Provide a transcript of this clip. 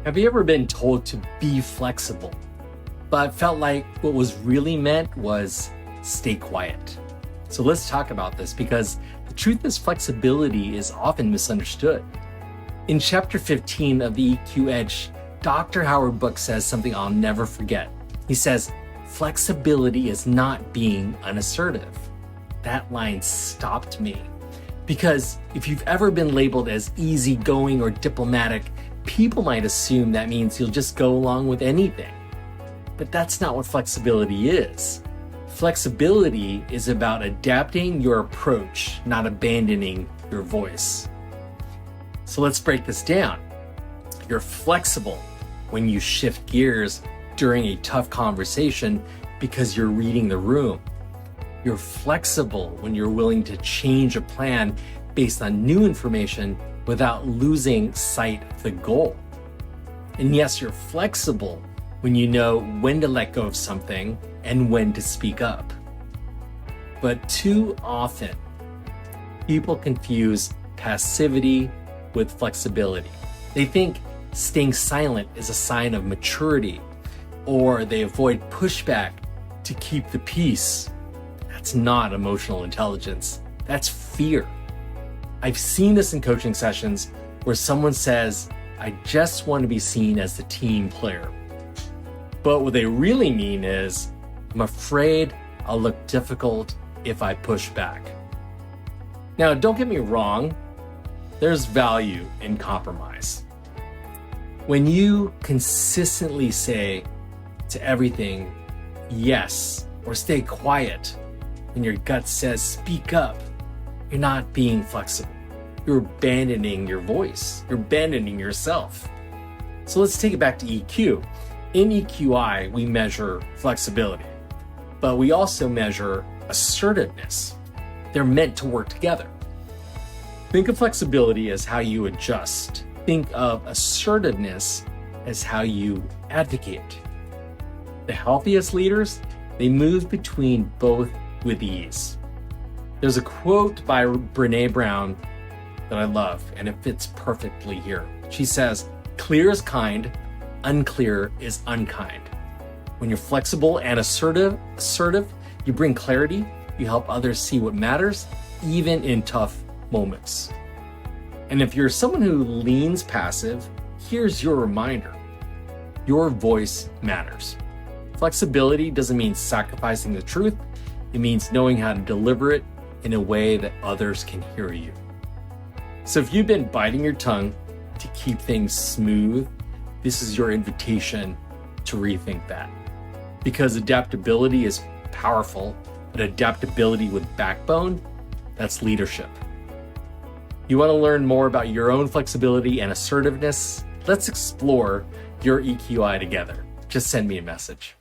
Have you ever been told to be flexible, but felt like what was really meant was stay quiet? So let's talk about this because the truth is flexibility is often misunderstood. In chapter 15 of the EQ Edge, Dr. Howard Book says something I'll never forget. He says, flexibility is not being unassertive. That line stopped me because if you've ever been labeled as easygoing or diplomatic, people might assume that means you'll just go along with anything. But that's not what flexibility is. Flexibility is about adapting your approach, not abandoning your voice. So let's break this down. You're flexible when you shift gears during a tough conversation because you're reading the room. You're flexible when you're willing to change a plan based on new information without losing sight of the goal. And yes, you're flexible when you know when to let go of something and when to speak up. But too often, people confuse passivity with flexibility. They think staying silent is a sign of maturity, or they avoid pushback to keep the peace. That's not emotional intelligence. That's fear. I've seen this in coaching sessions where someone says, I just want to be seen as the team player. But what they really mean is, I'm afraid I'll look difficult if I push back. Now, don't get me wrong, there's value in compromise. When you consistently say to everything, yes, or stay quiet, when your gut says speak up, you're not being flexible. You're abandoning your voice. You're abandoning yourself. So let's take it back to EQ. In EQI, we measure flexibility, but we also measure assertiveness. They're meant to work together. Think of flexibility as how you adjust. Think of assertiveness as how you advocate. The healthiest leaders, they move between both with ease. There's a quote by Brené Brown that I love, and it fits perfectly here. She says, clear is kind, unclear is unkind. When you're flexible and assertive, you bring clarity, you help others see what matters, even in tough moments. And if you're someone who leans passive, here's your reminder. Your voice matters. Flexibility doesn't mean sacrificing the truth. It means knowing how to deliver it in a way that others can hear you. So if you've been biting your tongue to keep things smooth, this is your invitation to rethink that. Because adaptability is powerful, but adaptability with backbone, that's leadership. You want to learn more about your own flexibility and assertiveness? Let's explore your EQI together. Just send me a message.